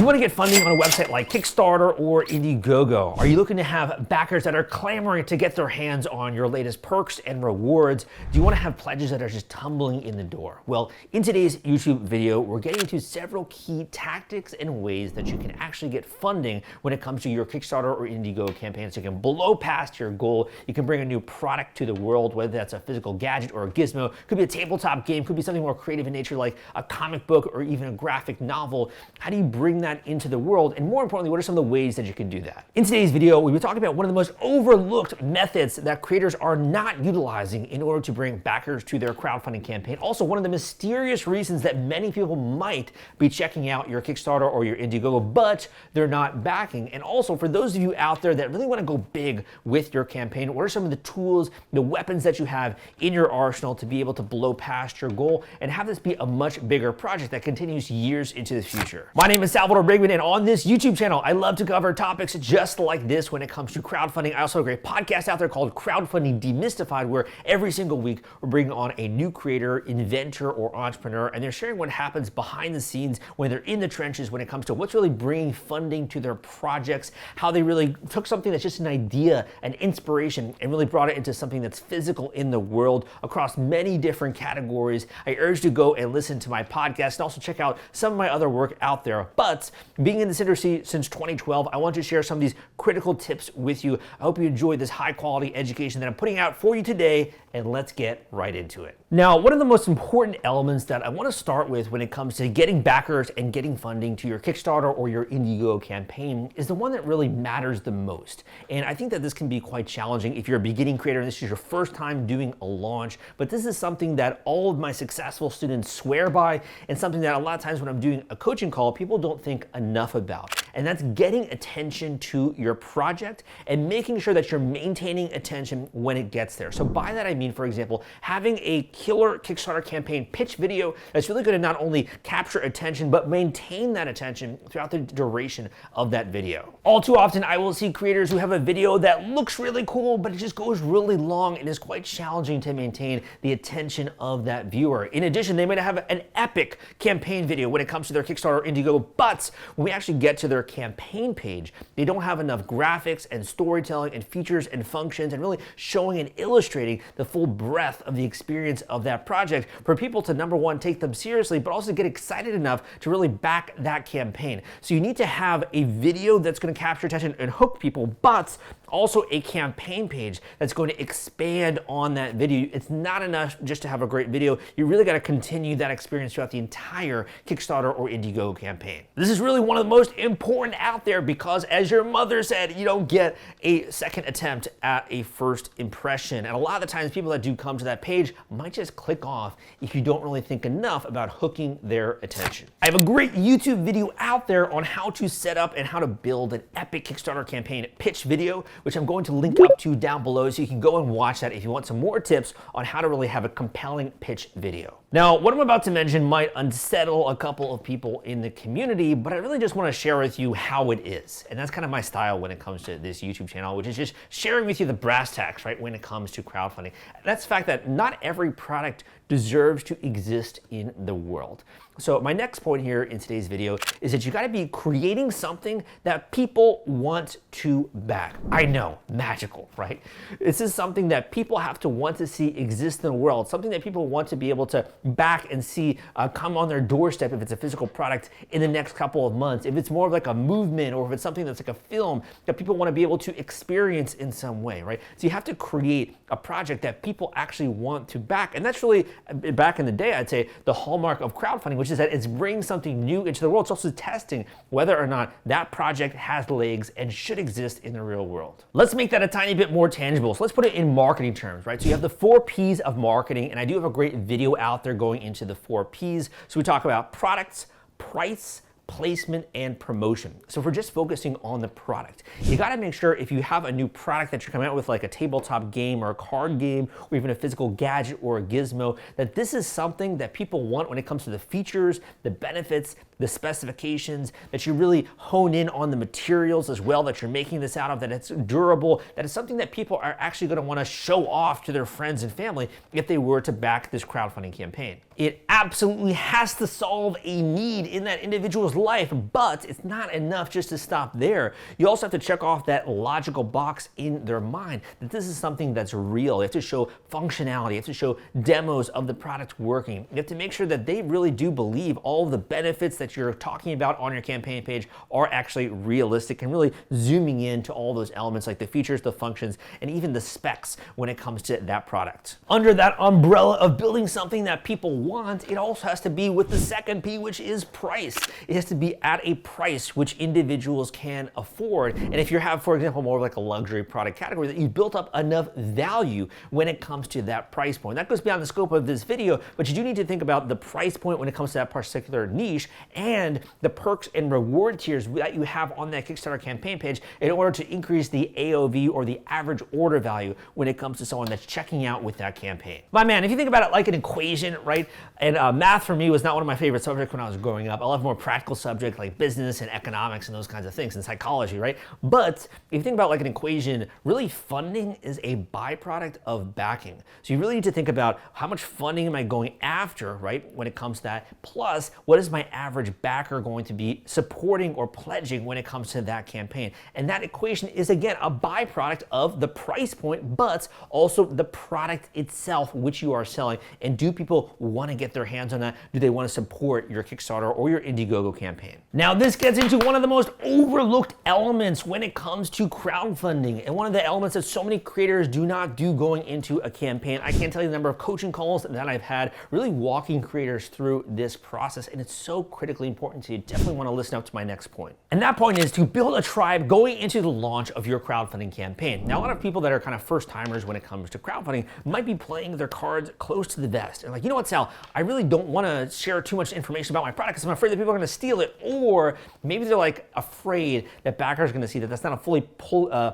you want to get funding on a website like Kickstarter or Indiegogo? Are you looking to have backers that are clamoring to get their hands on your latest perks and rewards? Do you want to have pledges that are just tumbling in the door? Well, in today's YouTube video, we're getting into several key tactics and ways that you can actually get funding when it comes to your Kickstarter or Indiegogo campaigns. So you can blow past your goal. You can bring a new product to the world, whether that's a physical gadget or a gizmo. Could be a tabletop game, could be something more creative in nature like a comic book or even a graphic novel. How do you bring that into the world? And more importantly, what are some of the ways that you can do that? In today's video, we'll be talking about one of the most overlooked methods that creators are not utilizing in order to bring backers to their crowdfunding campaign. Also, one of the mysterious reasons that many people might be checking out your Kickstarter or your Indiegogo, but they're not backing. And also, for those of you out there that really want to go big with your campaign, what are some of the tools, the weapons that you have in your arsenal to be able to blow past your goal and have this be a much bigger project that continues years into the future? My name is Salvador Briggman, and on this YouTube channel, I love to cover topics just like this when it comes to crowdfunding. I also have a great podcast out there called Crowdfunding Demystified, where every single week we're bringing on a new creator, inventor, or entrepreneur, and they're sharing what happens behind the scenes when they're in the trenches when it comes to what's really bringing funding to their projects, how they really took something that's just an idea, an inspiration, and really brought it into something that's physical in the world across many different categories. I urge you to go and listen to my podcast and also check out some of my other work out there. But being in this industry since 2012, I want to share some of these critical tips with you. I hope you enjoyed this high quality education that I'm putting out for you today, and let's get right into it. Now, one of the most important elements that I want to start with when it comes to getting backers and getting funding to your Kickstarter or your Indiegogo campaign is the one that really matters the most. And I think that this can be quite challenging if you're a beginning creator and this is your first time doing a launch, but this is something that all of my successful students swear by, and something that a lot of times when I'm doing a coaching call, people don't think enough about. And that's getting attention to your project and making sure that you're maintaining attention when it gets there. So by that I mean, for example, having a killer Kickstarter campaign pitch video that's really going to not only capture attention, but maintain that attention throughout the duration of that video. All too often, I will see creators who have a video that looks really cool, but it just goes really long and is quite challenging to maintain the attention of that viewer. In addition, they might have an epic campaign video when it comes to their Kickstarter or Indiegogo, but when we actually get to their campaign page, they don't have enough graphics and storytelling and features and functions and really showing and illustrating the full breadth of the experience of that project for people to, number one, take them seriously, but also get excited enough to really back that campaign. So you need to have a video that's going to capture attention and hook people, but also a campaign page that's going to expand on that video. It's not enough just to have a great video. You really got to continue that experience throughout the entire Kickstarter or Indiegogo campaign. This is really one of the most important out there because, as your mother said, you don't get a second attempt at a first impression. And a lot of the times people that do come to that page might just click off if you don't really think enough about hooking their attention. I have a great YouTube video out there on how to set up and how to build an epic Kickstarter campaign pitch video, which I'm going to link up to down below, so you can go and watch that if you want some more tips on how to really have a compelling pitch video. Now, what I'm about to mention might unsettle a couple of people in the community, but I really just want to share with you how it is. And that's kind of my style when it comes to this YouTube channel, which is just sharing with you the brass tacks, right, when it comes to crowdfunding. That's the fact that not every product deserves to exist in the world. So my next point here in today's video is that you got to be creating something that people want to back. I know, magical, right? This is something that people have to want to see exist in the world, something that people want to be able to back and see come on their doorstep if it's a physical product in the next couple of months, if it's more of like a movement, or if it's something that's like a film that people want to be able to experience in some way, right? So you have to create a project that people actually want to back. And that's really, back in the day, I'd say the hallmark of crowdfunding, which is that it's bringing something new into the world. It's also testing whether or not that project has legs and should exist in the real world. Let's make that a tiny bit more tangible. So let's put it in marketing terms, right? So you have the 4 Ps of marketing, and I do have a great video out there going into the 4 Ps. So we talk about products, price, placement, and promotion. So if we're just focusing on the product, you got to make sure if you have a new product that you're coming out with, like a tabletop game or a card game or even a physical gadget or a gizmo, that this is something that people want when it comes to the features, the benefits, the specifications, that you really hone in on the materials as well that you're making this out of, that it's durable, that it's something that people are actually going to want to show off to their friends and family if they were to back this crowdfunding campaign. It absolutely has to solve a need in that individual's life, but it's not enough just to stop there. You also have to check off that logical box in their mind that this is something that's real. You have to show functionality. You have to show demos of the product working. You have to make sure that they really do believe all of the benefits that you're talking about on your campaign page are actually realistic, and really zooming into all those elements like the features, the functions, and even the specs when it comes to that product. Under that umbrella of building something that people want, it also has to be with the second P, which is price. It has to be at a price which individuals can afford. And if you have, for example, more like a luxury product category, that you've built up enough value when it comes to that price point. That goes beyond the scope of this video, but you do need to think about the price point when it comes to that particular niche and the perks and reward tiers that you have on that Kickstarter campaign page in order to increase the AOV, or the average order value, when it comes to someone that's checking out with that campaign. My man, if you think about it like an equation, right? And math for me was not one of my favorite subjects when I was growing up. I love more practical subjects like business and economics and those kinds of things, and psychology, right? But if you think about like an equation, really funding is a byproduct of backing. So you really need to think about how much funding am I going after, right? When it comes to that, plus what is my average backer going to be supporting or pledging when it comes to that campaign. And that equation is, again, a byproduct of the price point, but also the product itself which you are selling. And do people want to get their hands on that? Do they want to support your Kickstarter or your Indiegogo campaign? Now, this gets into one of the most overlooked elements when it comes to crowdfunding, and one of the elements that so many creators do not do going into a campaign. I can't tell you the number of coaching calls that I've had really walking creators through this process, and it's so critically important, so you definitely want to listen up to my next point. And that point is to build a tribe going into the launch of your crowdfunding campaign. Now, a lot of people that are kind of first timers when it comes to crowdfunding might be playing their cards close to the vest. And like, you know what, Sal, I really don't want to share too much information about my product because I'm afraid that people are going to steal it. Or maybe they're like afraid that backers are going to see that that's not a fully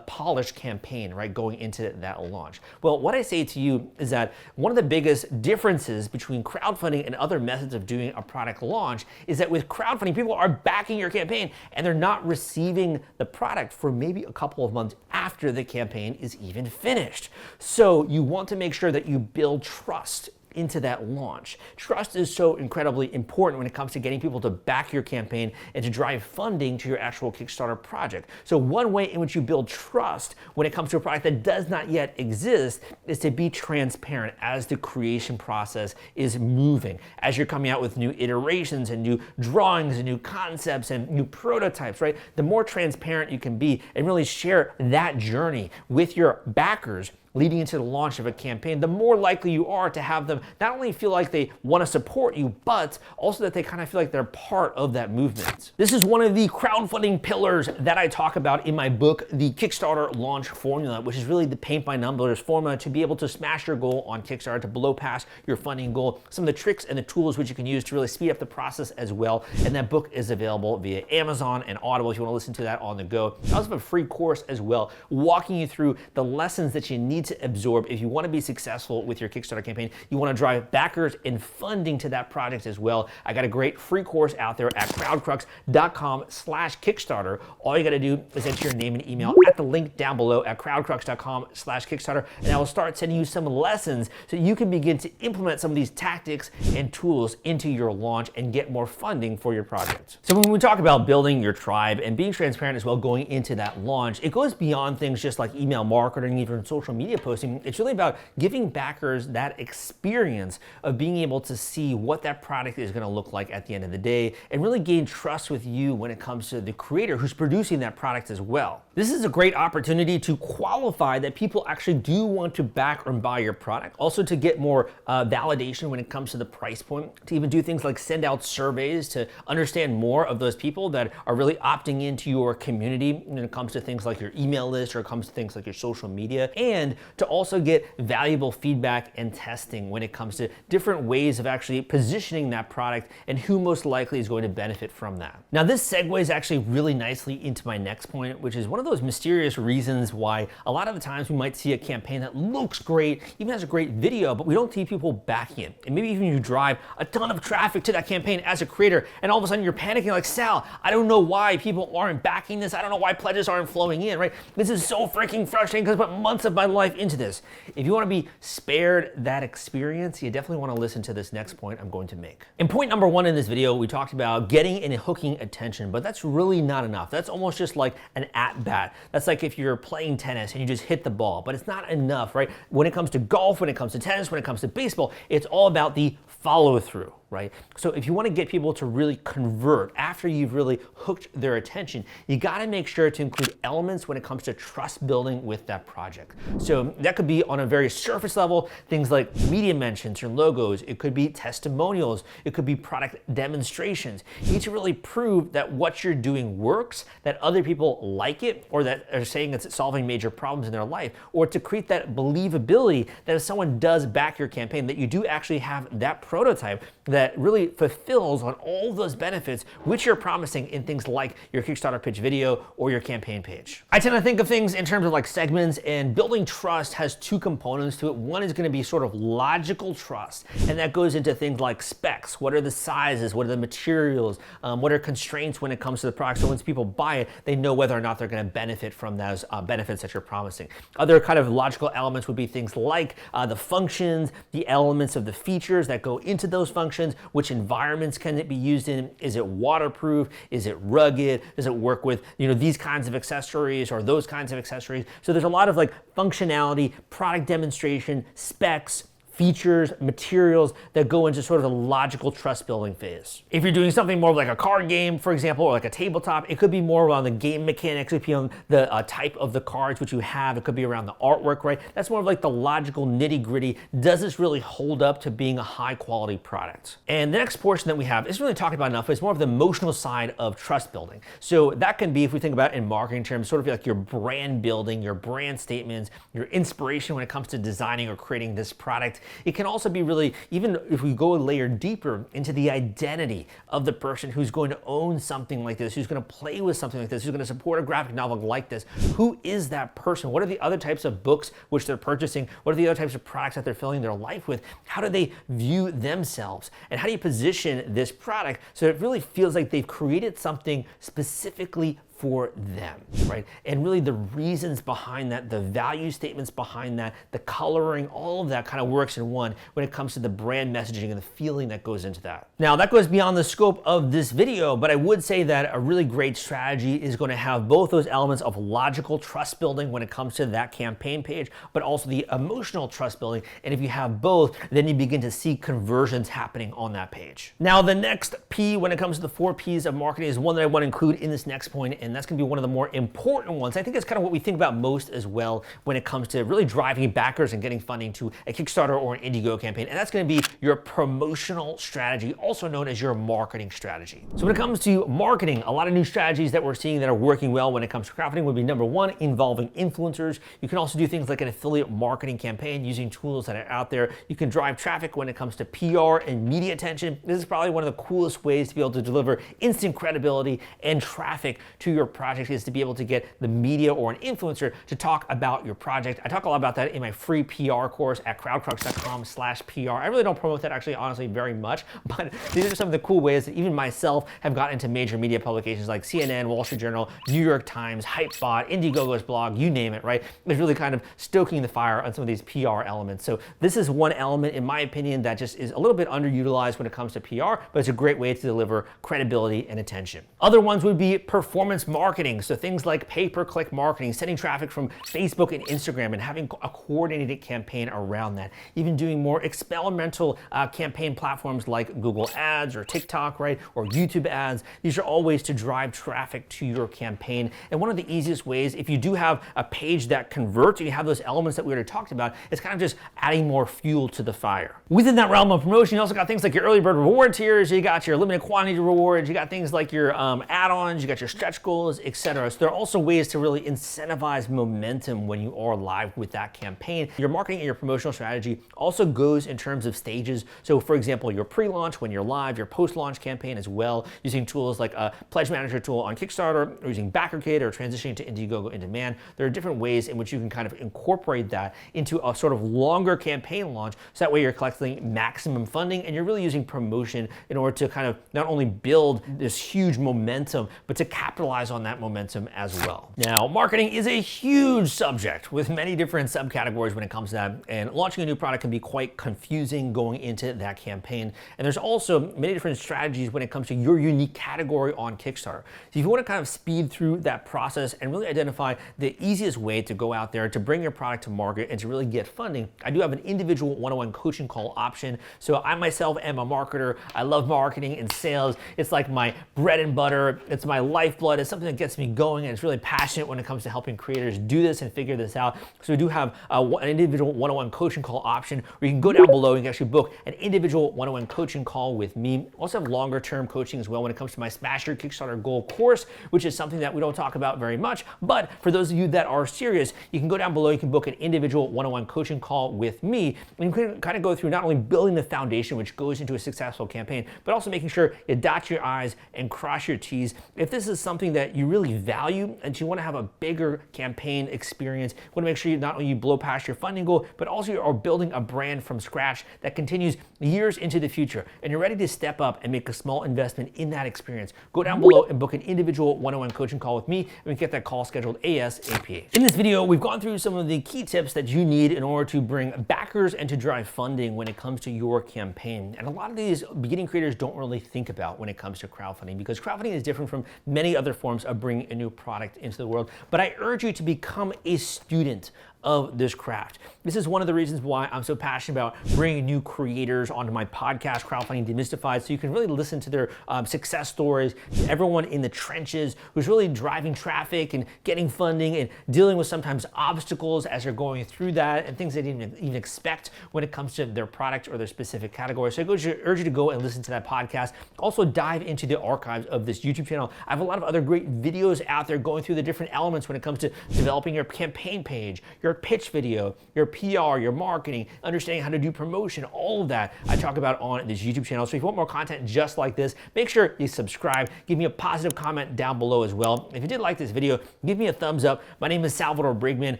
polished campaign, right, going into that launch. Well, what I say to you is that one of the biggest differences between crowdfunding and other methods of doing a product launch is that with crowdfunding, people are backing your campaign and they're not receiving the product for maybe a couple of months after the campaign is even finished. So you want to make sure that you build trust into that launch. Trust is so incredibly important when it comes to getting people to back your campaign and to drive funding to your actual Kickstarter project. So one way in which you build trust when it comes to a product that does not yet exist is to be transparent as the creation process is moving. As you're coming out with new iterations and new drawings and new concepts and new prototypes, right? The more transparent you can be and really share that journey with your backers leading into the launch of a campaign, the more likely you are to have them not only feel like they want to support you, but also that they kind of feel like they're part of that movement. This is one of the crowdfunding pillars that I talk about in my book, The Kickstarter Launch Formula, which is really the paint by numbers formula to be able to smash your goal on Kickstarter, to blow past your funding goal, some of the tricks and the tools which you can use to really speed up the process as well. And that book is available via Amazon and Audible if you want to listen to that on the go. I also have a free course as well, walking you through the lessons that you need to absorb if you want to be successful with your Kickstarter campaign. You want to drive backers and funding to that project as well. I got a great free course out there at crowdcrux.com/Kickstarter. All you got to do is enter your name and email at the link down below at crowdcrux.com/Kickstarter, and I will start sending you some lessons so you can begin to implement some of these tactics and tools into your launch and get more funding for your project. So when we talk about building your tribe and being transparent as well going into that launch, it goes beyond things just like email marketing, even social media posting. It's really about giving backers that experience of being able to see what that product is going to look like at the end of the day and really gain trust with you when it comes to the creator who's producing that product as well. This is a great opportunity to qualify that people actually do want to back or buy your product. Also to get more validation when it comes to the price point, to even do things like send out surveys to understand more of those people that are really opting into your community when it comes to things like your email list or it comes to things like your social media, and to also get valuable feedback and testing when it comes to different ways of actually positioning that product and who most likely is going to benefit from that. Now, this segues actually really nicely into my next point, which is one of those mysterious reasons why a lot of the times we might see a campaign that looks great, even has a great video, but we don't see people backing it. And maybe even you drive a ton of traffic to that campaign as a creator, and all of a sudden you're panicking like, Sal, I don't know why people aren't backing this. I don't know why pledges aren't flowing in, right? This is so freaking frustrating because I put months of my life dive into this. If you want to be spared that experience, you definitely want to listen to this next point I'm going to make. In point number 1 in this video, we talked about getting and hooking attention, but that's really not enough. That's almost just like an at-bat. That's like if you're playing tennis and you just hit the ball, but it's not enough, right? When it comes to golf, when it comes to tennis, when it comes to baseball, it's all about the follow through, right? So if you want to get people to really convert after you've really hooked their attention, you got to make sure to include elements when it comes to trust building with that project. So that could be on a very surface level, things like media mentions or logos. It could be testimonials. It could be product demonstrations. You need to really prove that what you're doing works, that other people like it, or that are saying it's solving major problems in their life, or to create that believability that if someone does back your campaign, that you do actually have that prototype that really fulfills on all those benefits which you're promising in things like your Kickstarter pitch video or your campaign page. I tend to think of things in terms of like segments, and building trust has 2 components to it. One is going to be sort of logical trust, and that goes into things like specs. What are the sizes? What are the materials? What are constraints when it comes to the product? So once people buy it, they know whether or not they're going to benefit from those benefits that you're promising. Other kind of logical elements would be things like the functions, the elements of the features that go into those functions, which environments can it be used in? Is it waterproof? Is it rugged? Does it work with, these kinds of accessories or those kinds of accessories? So there's a lot of like functionality, product demonstration, specs, features, materials that go into sort of the logical trust building phase. If you're doing something more like a card game, for example, or like a tabletop, it could be more around the game mechanics, it could be on the type of the cards which you have, it could be around the artwork, right? That's more of like the logical nitty gritty. Does this really hold up to being a high quality product? And the next portion that we have isn't really talked about enough. It's more of the emotional side of trust building. So that can be, if we think about it in marketing terms, sort of like your brand building, your brand statements, your inspiration when it comes to designing or creating this product. It can also be really, even if we go a layer deeper into the identity of the person who's going to own something like this, who's going to play with something like this, who's going to support a graphic novel like this. Who is that person? What are the other types of books which they're purchasing? What are the other types of products that they're filling their life with? How do they view themselves? And how do you position this product so it really feels like they've created something specifically for them, right? And really the reasons behind that, the value statements behind that, the coloring, all of that kind of works in one when it comes to the brand messaging and the feeling that goes into that. Now that goes beyond the scope of this video, but I would say that a really great strategy is going to have both those elements of logical trust building when it comes to that campaign page, but also the emotional trust building. And if you have both, then you begin to see conversions happening on that page. Now the next P when it comes to the 4 Ps of marketing is one that I want to include in this next point, and that's going to be one of the more important ones. I think it's kind of what we think about most as well when it comes to really driving backers and getting funding to a Kickstarter or an Indiegogo campaign, and that's going to be your promotional strategy, also known as your marketing strategy. So when it comes to marketing, a lot of new strategies that we're seeing that are working well when it comes to crowdfunding would be number 1, involving influencers. You can also do things like an affiliate marketing campaign using tools that are out there. You can drive traffic when it comes to PR and media attention. This is probably one of the coolest ways to be able to deliver instant credibility and traffic to your project, is to be able to get the media or an influencer to talk about your project. I talk a lot about that in my free PR course at crowdcrux.com/PR. I really don't promote that actually, honestly, very much, but these are some of the cool ways that even myself have gotten into major media publications like CNN, Wall Street Journal, New York Times, Hypebot, Indiegogo's blog, you name it, right? It's really kind of stoking the fire on some of these PR elements. So this is one element, in my opinion, that just is a little bit underutilized when it comes to PR, but it's a great way to deliver credibility and attention. Other ones would be performance marketing. So things like pay-per-click marketing, sending traffic from Facebook and Instagram and having a coordinated campaign around that. Even doing more experimental campaign platforms like Google Ads or TikTok, right? Or YouTube ads. These are all ways to drive traffic to your campaign. And one of the easiest ways, if you do have a page that converts and you have those elements that we already talked about, it's kind of just adding more fuel to the fire. Within that realm of promotion, you also got things like your early bird reward tiers, you got your limited quantity rewards, you got things like your add-ons, you got your stretch goals, etc. So there are also ways to really incentivize momentum when you are live with that campaign. Your marketing and your promotional strategy also goes in terms of stages. So for example, your pre-launch when you're live, your post-launch campaign as well, using tools like a pledge manager tool on Kickstarter, or using BackerKit, or transitioning to Indiegogo in demand. There are different ways in which you can kind of incorporate that into a sort of longer campaign launch, so that way you're collecting maximum funding and you're really using promotion in order to kind of not only build this huge momentum, but to capitalize capitalize on that momentum as well. Now, marketing is a huge subject with many different subcategories when it comes to that, and launching a new product can be quite confusing going into that campaign. And there's also many different strategies when it comes to your unique category on Kickstarter. So if you want to kind of speed through that process and really identify the easiest way to go out there to bring your product to market and to really get funding, I do have an individual one-on-one coaching call option. So I myself am a marketer. I love marketing and sales. It's like my bread and butter. It's my lifeblood. It's something that gets me going, and it's really passionate when it comes to helping creators do this and figure this out. So we do have an individual one-on-one coaching call option where you can go down below and you can actually book an individual one-on-one coaching call with me. Also have longer term coaching as well when it comes to my Smash Your Kickstarter Goal course, which is something that we don't talk about very much. But for those of you that are serious, you can go down below, you can book an individual one-on-one coaching call with me. And you can kind of go through not only building the foundation, which goes into a successful campaign, but also making sure you dot your I's and cross your T's. If this is something that you really value and you want to have a bigger campaign experience, you want to make sure you not only blow past your funding goal, but also you are building a brand from scratch that continues years into the future, and you're ready to step up and make a small investment in that experience, go down below and book an individual one-on-one coaching call with me, and we can get that call scheduled ASAP. In this video, we've gone through some of the key tips that you need in order to bring backers and to drive funding when it comes to your campaign. And a lot of these beginning creators don't really think about when it comes to crowdfunding, because crowdfunding is different from many other forms of bringing a new product into the world. But I urge you to become a student of this craft. This is one of the reasons why I'm so passionate about bringing new creators onto my podcast, Crowdfunding Demystified, so you can really listen to their success stories, everyone in the trenches who's really driving traffic and getting funding and dealing with sometimes obstacles as they're going through that and things they didn't even expect when it comes to their product or their specific category. So I urge you to go and listen to that podcast. Also dive into the archives of this YouTube channel. I have a lot of other great videos out there going through the different elements when it comes to developing your campaign page, your pitch video, your PR, your marketing, understanding how to do promotion, all of that I talk about on this YouTube channel. So if you want more content just like this, make sure you subscribe. Give me a positive comment down below as well. If you did like this video, give me a thumbs up. My name is Salvador Briggman.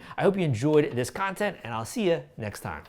I hope you enjoyed this content, and I'll see you next time.